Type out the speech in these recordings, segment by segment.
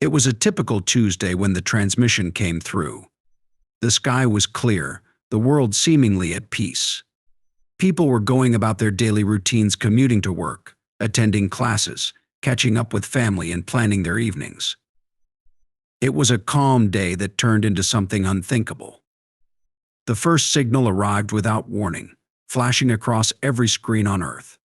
It was a typical Tuesday when the transmission came through. The sky was clear, the world seemingly at peace. People were going about their daily routines, commuting to work, attending classes, catching up with family, and planning their evenings. It was a calm day that turned into something unthinkable. The first signal arrived without warning, flashing across every screen on Earth.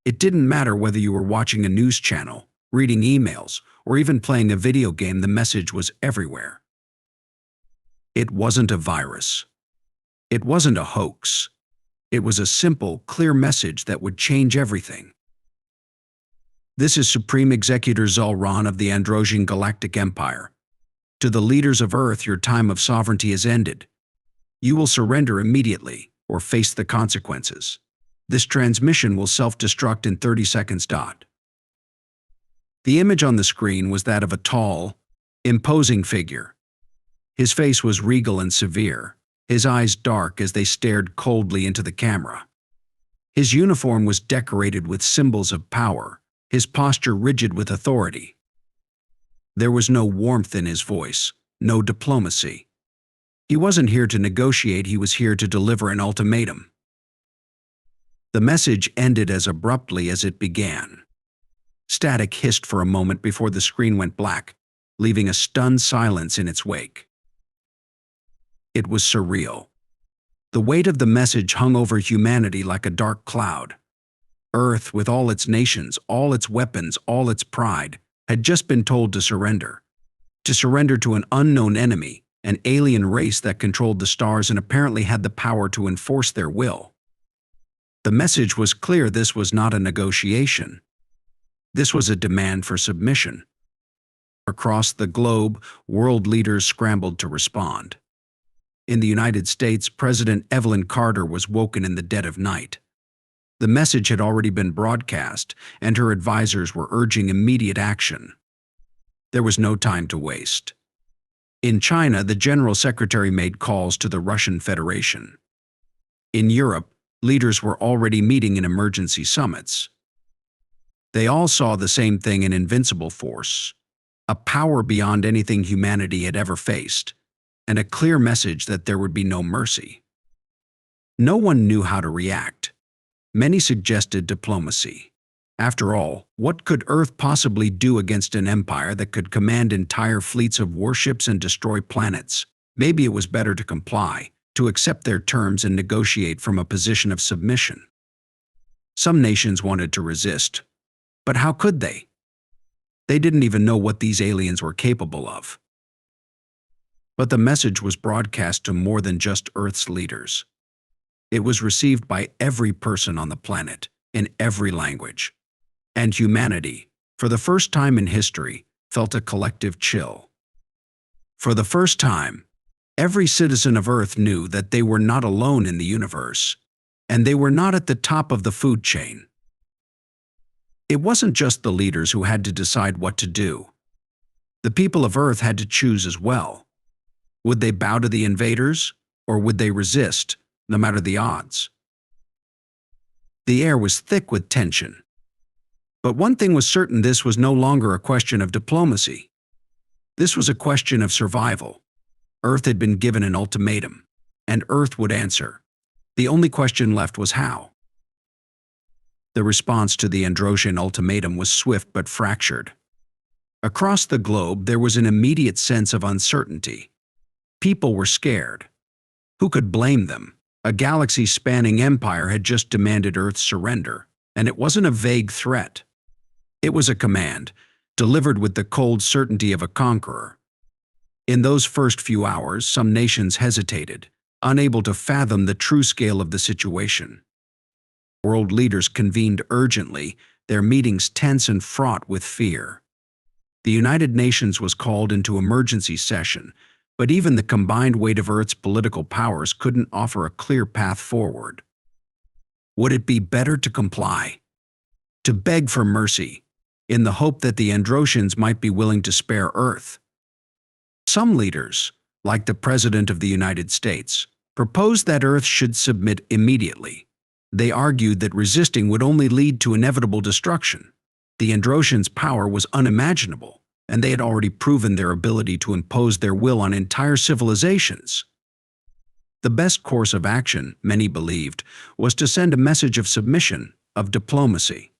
It didn't matter whether you were watching a news channel, reading emails, or even playing a video game, the message was everywhere. It wasn't a virus. It wasn't a hoax. It was a simple, clear message that would change everything. This is Supreme Executor Zul'Ran of the Androsian Galactic Empire. To the leaders of Earth, your time of sovereignty has ended. You will surrender immediately or face the consequences. This transmission will self-destruct in 30 seconds. The image on the screen was that of a tall, imposing figure. His face was regal and severe, his eyes dark as they stared coldly into the camera. His uniform was decorated with symbols of power, his posture rigid with authority. There was no warmth in his voice, no diplomacy. He wasn't here to negotiate, he was here to deliver an ultimatum. The message ended as abruptly as it began. Static hissed for a moment before the screen went black, leaving a stunned silence in its wake. It was surreal. The weight of the message hung over humanity like a dark cloud. Earth, with all its nations, all its weapons, all its pride, had just been told to surrender. To surrender to an unknown enemy, an alien race that controlled the stars and apparently had the power to enforce their will. The message was clear: this was not a negotiation. This was a demand for submission. Across the globe, world leaders scrambled to respond. In the United States, President Evelyn Carter was woken in the dead of night. The message had already been broadcast, and her advisors were urging immediate action. There was no time to waste. In China, the General Secretary made calls to the Russian Federation. In Europe, leaders were already meeting in emergency summits. They all saw the same thing: an invincible force, a power beyond anything humanity had ever faced, and a clear message that there would be no mercy. No one knew how to react. Many suggested diplomacy. After all, what could Earth possibly do against an empire that could command entire fleets of warships and destroy planets? Maybe it was better to comply, to accept their terms and negotiate from a position of submission. Some nations wanted to resist, but how could they? They didn't even know what these aliens were capable of. But the message was broadcast to more than just Earth's leaders. It was received by every person on the planet, in every language. And humanity, for the first time in history, felt a collective chill. For the first time, every citizen of Earth knew that they were not alone in the universe, and they were not at the top of the food chain. It wasn't just the leaders who had to decide what to do. The people of Earth had to choose as well. Would they bow to the invaders, or would they resist, no matter the odds? The air was thick with tension. But one thing was certain: this was no longer a question of diplomacy. This was a question of survival. Earth had been given an ultimatum, and Earth would answer. The only question left was how. The response to the Androsian ultimatum was swift but fractured. Across the globe, there was an immediate sense of uncertainty. People were scared. Who could blame them? A galaxy-spanning empire had just demanded Earth's surrender, and it wasn't a vague threat. It was a command, delivered with the cold certainty of a conqueror. In those first few hours, some nations hesitated, unable to fathom the true scale of the situation. World leaders convened urgently, their meetings tense and fraught with fear. The United Nations was called into emergency session, but even the combined weight of Earth's political powers couldn't offer a clear path forward. Would it be better to comply? To beg for mercy, in the hope that the Androsians might be willing to spare Earth? Some leaders, like the President of the United States, proposed that Earth should submit immediately. They argued that resisting would only lead to inevitable destruction. The Androsians' power was unimaginable, and they had already proven their ability to impose their will on entire civilizations. The best course of action, many believed, was to send a message of submission, of diplomacy.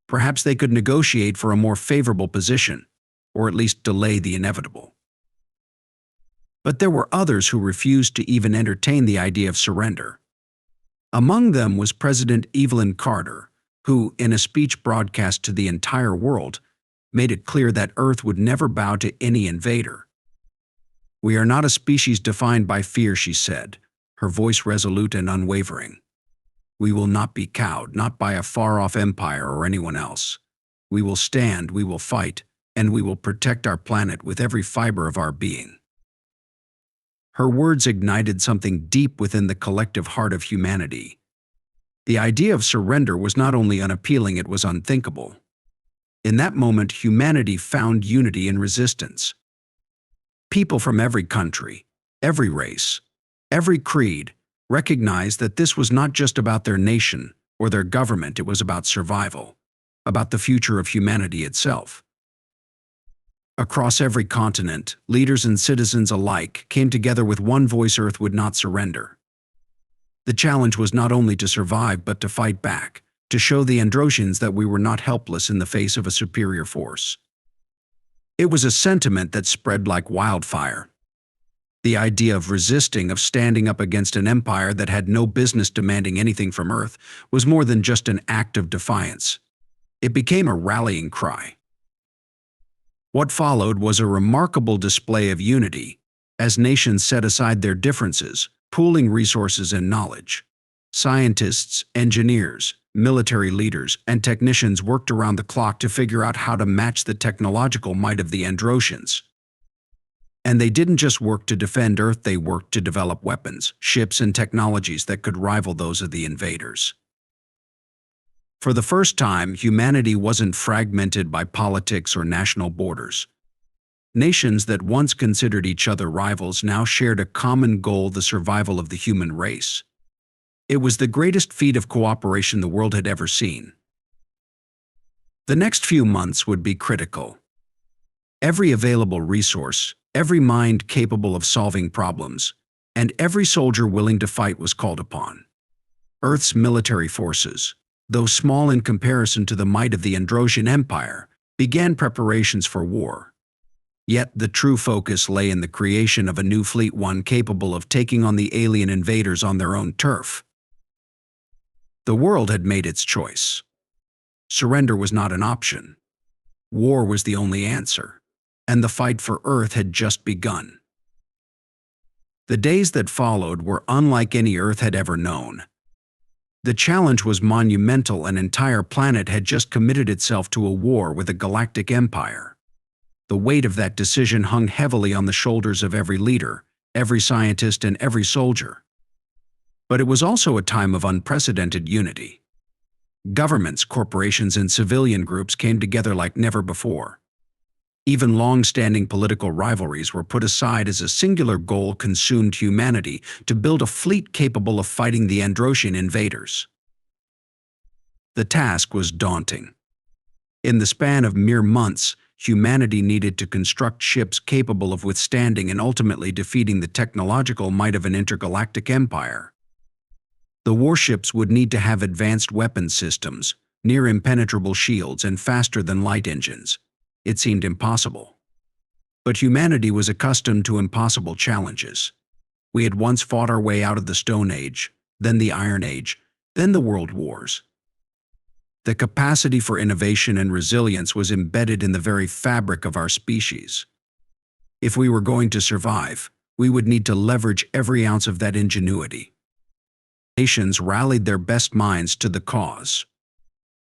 Perhaps they could negotiate for a more favorable position, or at least delay the inevitable. But there were others who refused to even entertain the idea of surrender. Among them was President Evelyn Carter, who, in a speech broadcast to the entire world, made it clear that Earth would never bow to any invader. "We are not a species defined by fear," she said, her voice resolute and unwavering. "We will not be cowed, not by a far-off empire or anyone else. We will stand, we will fight, and we will protect our planet with every fiber of our being." Her words ignited something deep within the collective heart of humanity. The idea of surrender was not only unappealing, it was unthinkable. In that moment, humanity found unity in resistance. People from every country, every race, every creed recognized that this was not just about their nation or their government, it was about survival, about the future of humanity itself. Across every continent, leaders and citizens alike came together with one voice: Earth would not surrender. The challenge was not only to survive but to fight back, to show the Androsians that we were not helpless in the face of a superior force. It was a sentiment that spread like wildfire. The idea of resisting, of standing up against an empire that had no business demanding anything from Earth, was more than just an act of defiance. It became a rallying cry. What followed was a remarkable display of unity, as nations set aside their differences, pooling resources and knowledge. Scientists, engineers, military leaders, and technicians worked around the clock to figure out how to match the technological might of the Androsians. And they didn't just work to defend Earth, they worked to develop weapons, ships, and technologies that could rival those of the invaders. For the first time, humanity wasn't fragmented by politics or national borders. Nations that once considered each other rivals now shared a common goal: the survival of the human race. It was the greatest feat of cooperation the world had ever seen. The next few months would be critical. Every available resource, every mind capable of solving problems, and every soldier willing to fight was called upon. Earth's military forces, though small in comparison to the might of the Androsian Empire, began preparations for war. Yet the true focus lay in the creation of a new fleet, one capable of taking on the alien invaders on their own turf. The world had made its choice. Surrender was not an option. War was the only answer, and the fight for Earth had just begun. The days that followed were unlike any Earth had ever known. The challenge was monumental. An entire planet had just committed itself to a war with a galactic empire. The weight of that decision hung heavily on the shoulders of every leader, every scientist, and every soldier. But it was also a time of unprecedented unity. Governments, corporations, and civilian groups came together like never before. Even long-standing political rivalries were put aside as a singular goal consumed humanity: to build a fleet capable of fighting the Androsian invaders. The task was daunting. In the span of mere months, humanity needed to construct ships capable of withstanding and ultimately defeating the technological might of an intergalactic empire. The warships would need to have advanced weapon systems, near-impenetrable shields, and faster-than-light engines. It seemed impossible. But humanity was accustomed to impossible challenges. We had once fought our way out of the Stone Age, then the Iron Age, then the World Wars. The capacity for innovation and resilience was embedded in the very fabric of our species. If we were going to survive, we would need to leverage every ounce of that ingenuity. Nations rallied their best minds to the cause.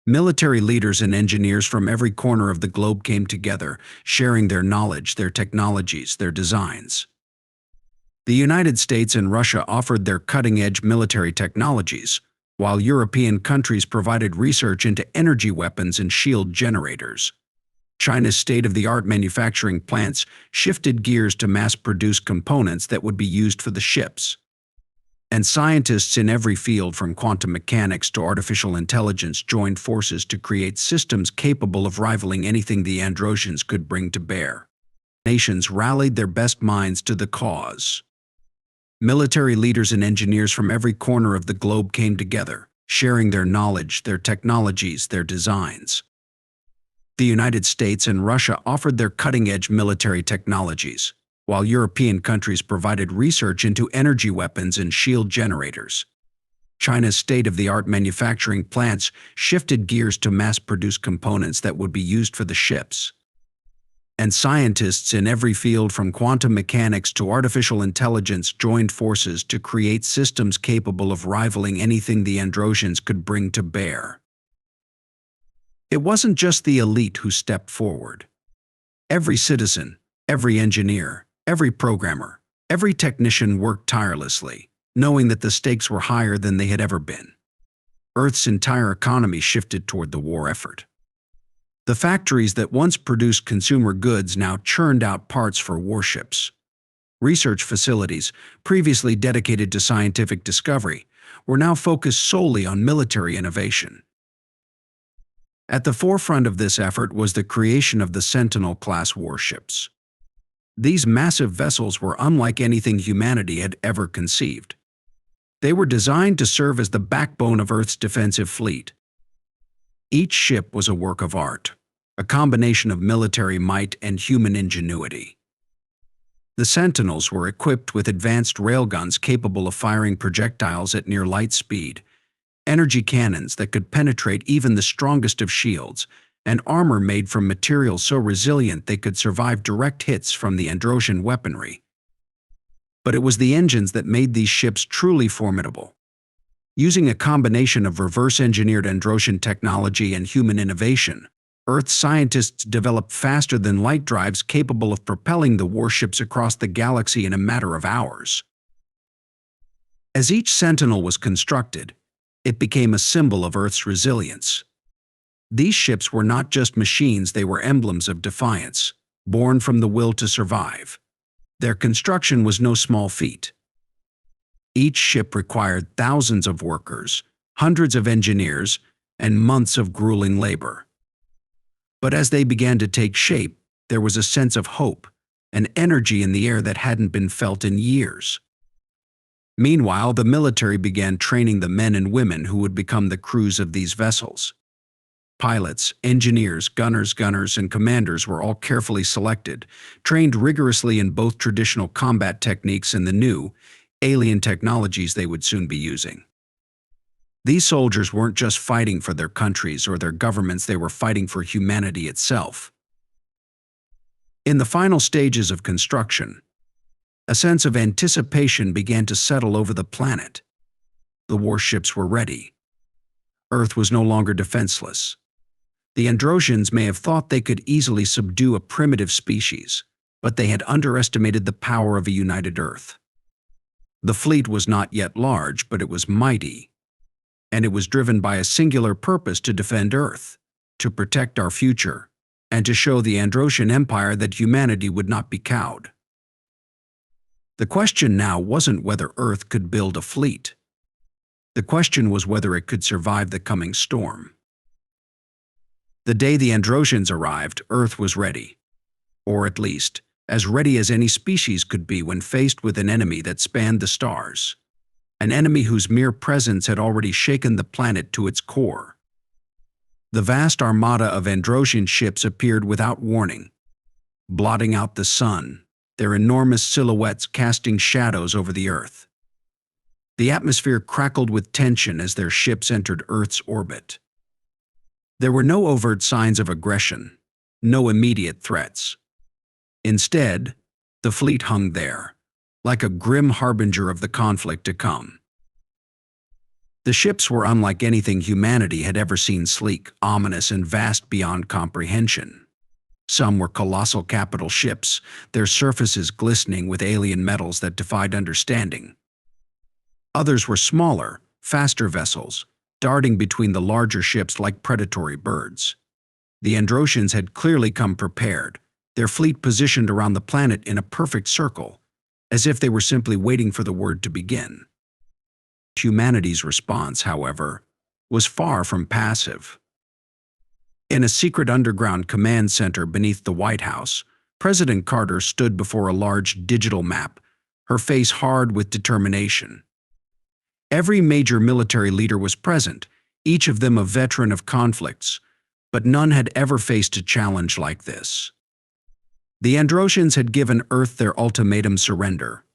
Military leaders and engineers from every corner of the globe came together, sharing their knowledge, their technologies, their designs. The United States and Russia offered their cutting-edge military technologies, while European countries provided research into energy weapons and shield generators. China's state-of-the-art manufacturing plants shifted gears to mass-produce components that would be used for the ships. And scientists in every field from quantum mechanics to artificial intelligence joined forces to create systems capable of rivaling anything the Androsians could bring to bear. Nations rallied their best minds to the cause. Military leaders and engineers from every corner of the globe came together, sharing their knowledge, their technologies, their designs. The United States and Russia offered their cutting-edge military technologies, while European countries provided research into energy weapons and shield generators. China's state-of-the-art manufacturing plants shifted gears to mass-produce components that would be used for the ships. And scientists in every field from quantum mechanics to artificial intelligence joined forces to create systems capable of rivaling anything the Androsians could bring to bear. It wasn't just the elite who stepped forward. Every citizen, every engineer, every programmer, every technician worked tirelessly, knowing that the stakes were higher than they had ever been. Earth's entire economy shifted toward the war effort. The factories that once produced consumer goods now churned out parts for warships. Research facilities, previously dedicated to scientific discovery, were now focused solely on military innovation. At the forefront of this effort was the creation of the Sentinel-class warships. These massive vessels were unlike anything humanity had ever conceived. They were designed to serve as the backbone of Earth's defensive fleet. Each ship was a work of art, a combination of military might and human ingenuity. The Sentinels were equipped with advanced railguns capable of firing projectiles at near light speed, energy cannons that could penetrate even the strongest of shields, and armor made from materials so resilient they could survive direct hits from the Androsian weaponry. But it was the engines that made these ships truly formidable. Using a combination of reverse-engineered Androsian technology and human innovation, Earth scientists developed faster-than-light drives capable of propelling the warships across the galaxy in a matter of hours. As each Sentinel was constructed, it became a symbol of Earth's resilience. These ships were not just machines, they were emblems of defiance, born from the will to survive. Their construction was no small feat. Each ship required thousands of workers, hundreds of engineers, and months of grueling labor. But as they began to take shape, there was a sense of hope, an energy in the air that hadn't been felt in years. Meanwhile, the military began training the men and women who would become the crews of these vessels. Pilots, engineers, gunners, and commanders were all carefully selected, trained rigorously in both traditional combat techniques and the new, alien technologies they would soon be using. These soldiers weren't just fighting for their countries or their governments, they were fighting for humanity itself. In the final stages of construction, a sense of anticipation began to settle over the planet. The warships were ready. Earth was no longer defenseless. The Androsians may have thought they could easily subdue a primitive species, but they had underestimated the power of a united Earth. The fleet was not yet large, but it was mighty, and it was driven by a singular purpose: to defend Earth, to protect our future, and to show the Androsian Empire that humanity would not be cowed. The question now wasn't whether Earth could build a fleet. The question was whether it could survive the coming storm. The day the Androsians arrived, Earth was ready, or at least, as ready as any species could be when faced with an enemy that spanned the stars. An enemy whose mere presence had already shaken the planet to its core. The vast armada of Androsian ships appeared without warning, blotting out the sun, their enormous silhouettes casting shadows over the Earth. The atmosphere crackled with tension as their ships entered Earth's orbit. There were no overt signs of aggression, no immediate threats. Instead, the fleet hung there, like a grim harbinger of the conflict to come. The ships were unlike anything humanity had ever seen: sleek, ominous, and vast beyond comprehension. Some were colossal capital ships, their surfaces glistening with alien metals that defied understanding. Others were smaller, faster vessels, darting between the larger ships like predatory birds. The Androsians had clearly come prepared, their fleet positioned around the planet in a perfect circle, as if they were simply waiting for the word to begin. Humanity's response, however, was far from passive. In a secret underground command center beneath the White House, President Carter stood before a large digital map, her face hard with determination. Every major military leader was present, each of them a veteran of conflicts, but none had ever faced a challenge like this. The Androsians had given Earth their ultimatum: surrender,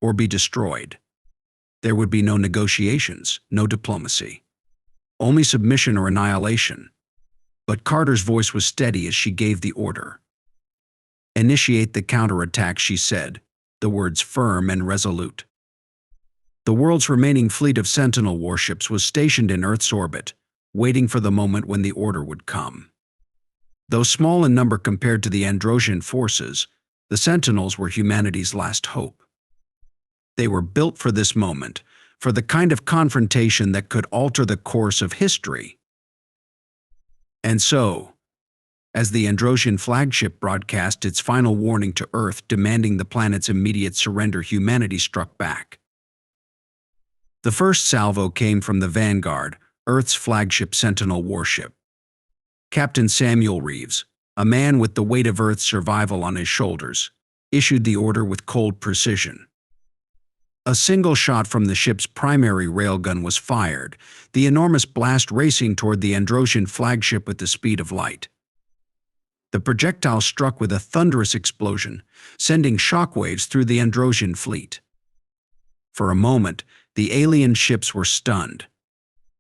or be destroyed. There would be no negotiations, no diplomacy. Only submission or annihilation. But Carter's voice was steady as she gave the order. "Initiate the counterattack," she said, the words firm and resolute. The world's remaining fleet of Sentinel warships was stationed in Earth's orbit, waiting for the moment when the order would come. Though small in number compared to the Androsian forces, the Sentinels were humanity's last hope. They were built for this moment, for the kind of confrontation that could alter the course of history. And so, as the Androsian flagship broadcast its final warning to Earth demanding the planet's immediate surrender, humanity struck back. The first salvo came from the Vanguard, Earth's flagship Sentinel warship. Captain Samuel Reeves, a man with the weight of Earth's survival on his shoulders, issued the order with cold precision. A single shot from the ship's primary railgun was fired, the enormous blast racing toward the Androsian flagship with the speed of light. The projectile struck with a thunderous explosion, sending shockwaves through the Androsian fleet. For a moment, the alien ships were stunned.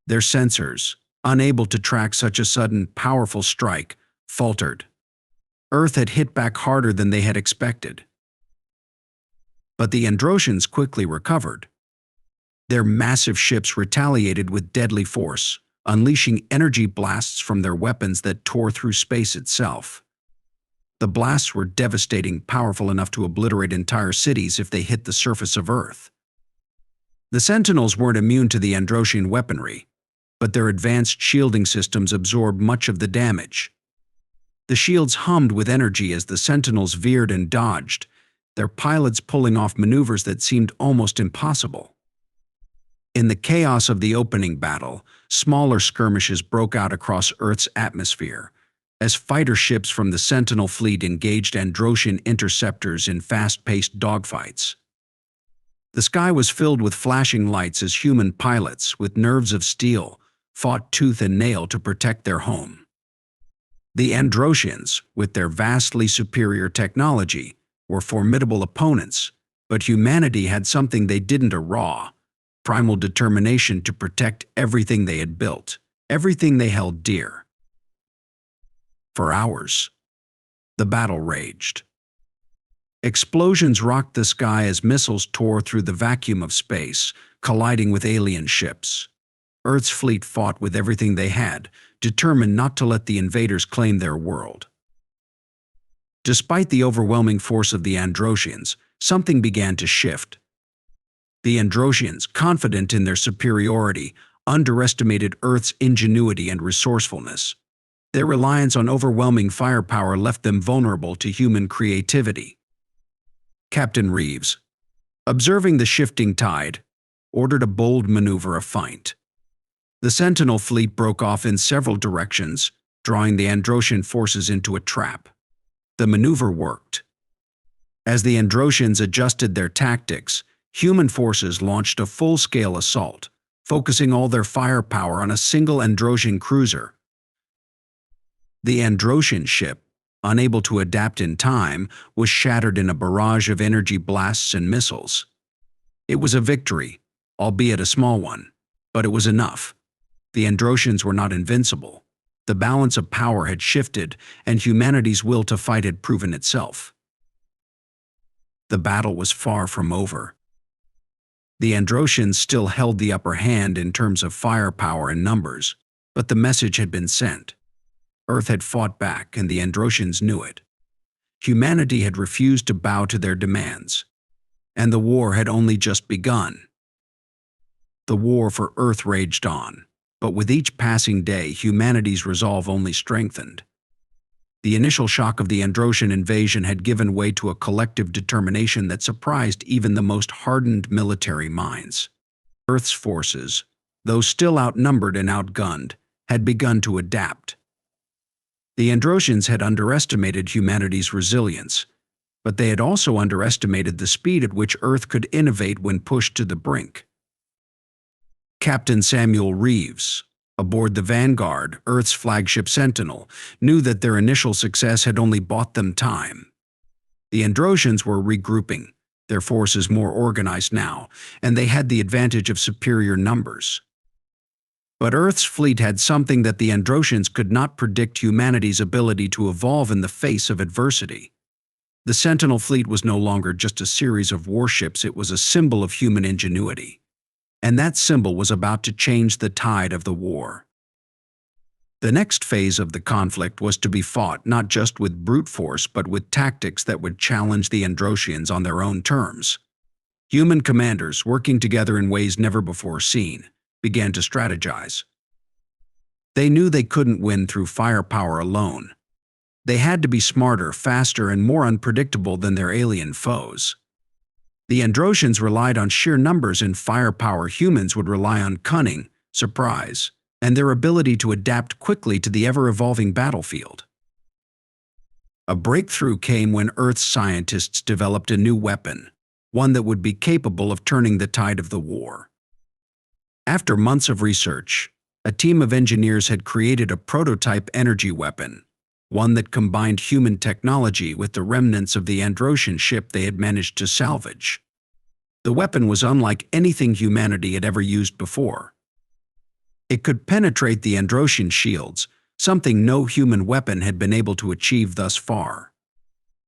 Their sensors, unable to track such a sudden, powerful strike, faltered. Earth had hit back harder than they had expected. But the Androsians quickly recovered. Their massive ships retaliated with deadly force, unleashing energy blasts from their weapons that tore through space itself. The blasts were devastating, powerful enough to obliterate entire cities if they hit the surface of Earth. The Sentinels weren't immune to the Androsian weaponry, but their advanced shielding systems absorbed much of the damage. The shields hummed with energy as the Sentinels veered and dodged, their pilots pulling off maneuvers that seemed almost impossible. In the chaos of the opening battle, smaller skirmishes broke out across Earth's atmosphere, as fighter ships from the Sentinel fleet engaged Androsian interceptors in fast-paced dogfights. The sky was filled with flashing lights as human pilots, with nerves of steel, fought tooth and nail to protect their home. The Androsians, with their vastly superior technology, were formidable opponents, but humanity had something they didn't: a raw, primal determination to protect everything they had built, everything they held dear. For hours, the battle raged. Explosions rocked the sky as missiles tore through the vacuum of space, colliding with alien ships. Earth's fleet fought with everything they had, determined not to let the invaders claim their world. Despite the overwhelming force of the Androsians, something began to shift. The Androsians, confident in their superiority, underestimated Earth's ingenuity and resourcefulness. Their reliance on overwhelming firepower left them vulnerable to human creativity. Captain Reeves, observing the shifting tide, ordered a bold maneuver of feint. The Sentinel fleet broke off in several directions, drawing the Androsian forces into a trap. The maneuver worked. As the Androsians adjusted their tactics, human forces launched a full-scale assault, focusing all their firepower on a single Androsian cruiser. The Androsian ship, unable to adapt in time, was shattered in a barrage of energy blasts and missiles. It was a victory, albeit a small one, but it was enough. The Androsians were not invincible. The balance of power had shifted, and humanity's will to fight had proven itself. The battle was far from over. The Androsians still held the upper hand in terms of firepower and numbers, but the message had been sent. Earth had fought back, and the Androsians knew it. Humanity had refused to bow to their demands, and the war had only just begun. The war for Earth raged on, but with each passing day, humanity's resolve only strengthened. The initial shock of the Androsian invasion had given way to a collective determination that surprised even the most hardened military minds. Earth's forces, though still outnumbered and outgunned, had begun to adapt. The Androsians had underestimated humanity's resilience, but they had also underestimated the speed at which Earth could innovate when pushed to the brink. Captain Samuel Reeves, aboard the Vanguard, Earth's flagship Sentinel, knew that their initial success had only bought them time. The Androsians were regrouping, their forces more organized now, and they had the advantage of superior numbers. But Earth's fleet had something that the Androsians could not predict: humanity's ability to evolve in the face of adversity. The Sentinel fleet was no longer just a series of warships, it was a symbol of human ingenuity. And that symbol was about to change the tide of the war. The next phase of the conflict was to be fought not just with brute force but with tactics that would challenge the Androsians on their own terms. Human commanders, working together in ways never before seen, began to strategize. They knew they couldn't win through firepower alone. They had to be smarter, faster, and more unpredictable than their alien foes. The Androsians relied on sheer numbers and firepower. Humans would rely on cunning, surprise, and their ability to adapt quickly to the ever-evolving battlefield. A breakthrough came when Earth's scientists developed a new weapon, one that would be capable of turning the tide of the war. After months of research, a team of engineers had created a prototype energy weapon, one that combined human technology with the remnants of the Androsian ship they had managed to salvage. The weapon was unlike anything humanity had ever used before. It could penetrate the Androsian shields, something no human weapon had been able to achieve thus far.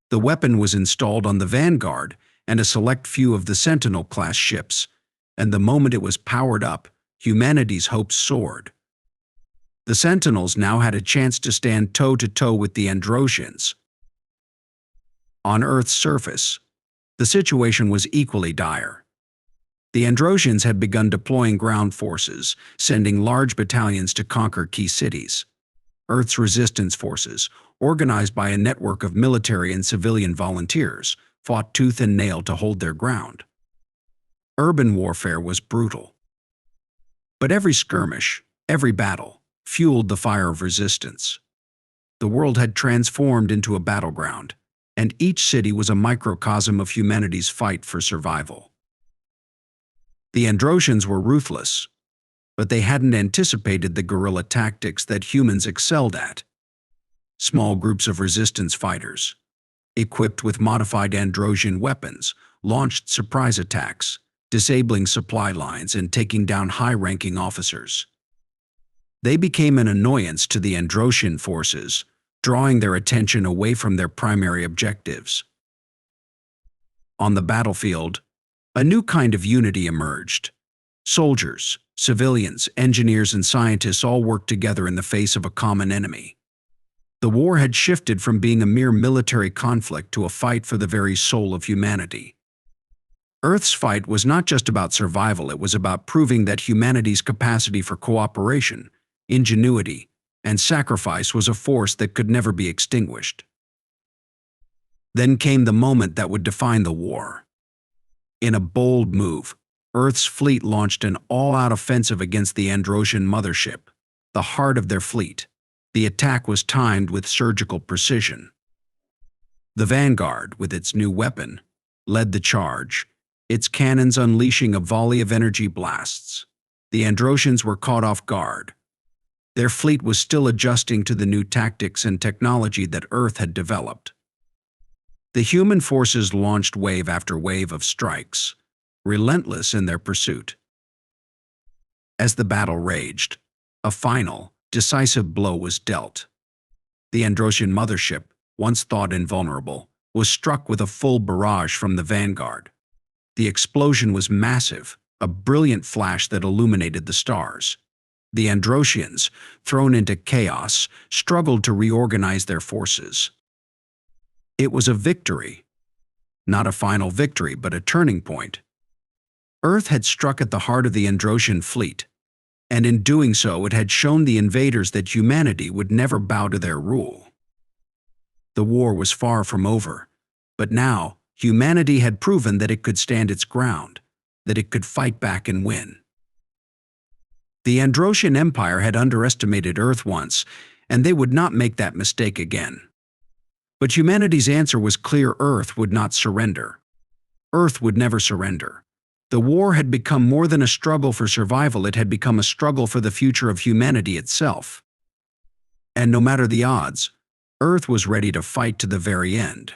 The weapon was installed on the Vanguard and a select few of the Sentinel-class ships, and the moment it was powered up, humanity's hopes soared. The Sentinels now had a chance to stand toe-to-toe with the Androsians. On Earth's surface, the situation was equally dire. The Androsians had begun deploying ground forces, sending large battalions to conquer key cities. Earth's resistance forces, organized by a network of military and civilian volunteers, fought tooth and nail to hold their ground. Urban warfare was brutal. But every skirmish, every battle, fueled the fire of resistance. The world had transformed into a battleground, and each city was a microcosm of humanity's fight for survival. The Androsians were ruthless, but they hadn't anticipated the guerrilla tactics that humans excelled at. Small groups of resistance fighters, equipped with modified Androsian weapons, launched surprise attacks, disabling supply lines and taking down high-ranking officers. They became an annoyance to the Androsian forces, drawing their attention away from their primary objectives. On the battlefield, a new kind of unity emerged. Soldiers, civilians, engineers, and scientists all worked together in the face of a common enemy. The war had shifted from being a mere military conflict to a fight for the very soul of humanity. Earth's fight was not just about survival, it was about proving that humanity's capacity for cooperation, ingenuity, and sacrifice was a force that could never be extinguished. Then came the moment that would define the war. In a bold move, Earth's fleet launched an all-out offensive against the Androsian mothership, the heart of their fleet. The attack was timed with surgical precision. The Vanguard, with its new weapon, led the charge, its cannons unleashing a volley of energy blasts. The Androsians were caught off guard. Their fleet was still adjusting to the new tactics and technology that Earth had developed. The human forces launched wave after wave of strikes, relentless in their pursuit. As the battle raged, a final, decisive blow was dealt. The Androsian mothership, once thought invulnerable, was struck with a full barrage from the Vanguard. The explosion was massive, a brilliant flash that illuminated the stars. The Androsians, thrown into chaos, struggled to reorganize their forces. It was a victory. Not a final victory, but a turning point. Earth had struck at the heart of the Androsian fleet, and in doing so it had shown the invaders that humanity would never bow to their rule. The war was far from over, but now humanity had proven that it could stand its ground, that it could fight back and win. The Androsian Empire had underestimated Earth once, and they would not make that mistake again. But humanity's answer was clear: Earth would not surrender. Earth would never surrender. The war had become more than a struggle for survival, it had become a struggle for the future of humanity itself. And no matter the odds, Earth was ready to fight to the very end.